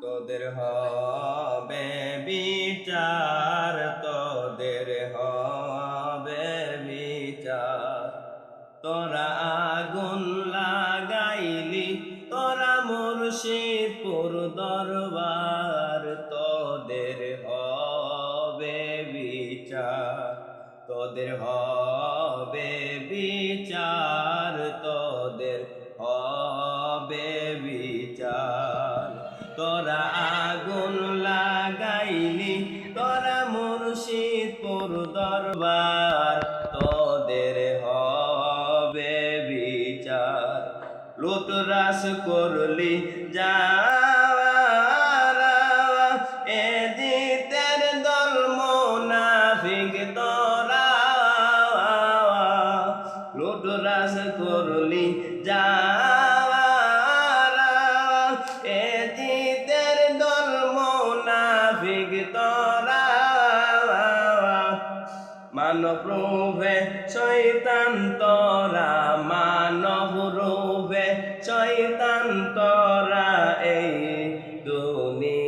তোদের হবে বিচার, তোদের হবে বিচার। তোরা আগুন লাগাইলি, তোরা মুর্শিদপুর দরবার, তোদের হবে বিচার, তোদের হবে বিচার, তোদের হবে বিচার। তোরা আগুন লাগাইলি, তোরা মুর্শিদপুর দরবার, তোদের হবে বিচার। লুটরাস করলি যারা, এ জিতের দল মুনাফিক তোরা। লুটরাস করলি যারা, এ জিতের দল মুনাফিক তোরা। মানব রূপে শয়তান তোরা, মানব রূপে শয়তান তোরা এই দুনিয়ায়।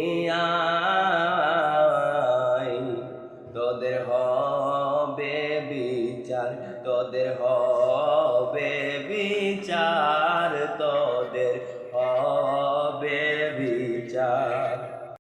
তোদের হবে বিচার, তোদের হবে বিচার, তোদের হবে বিচার।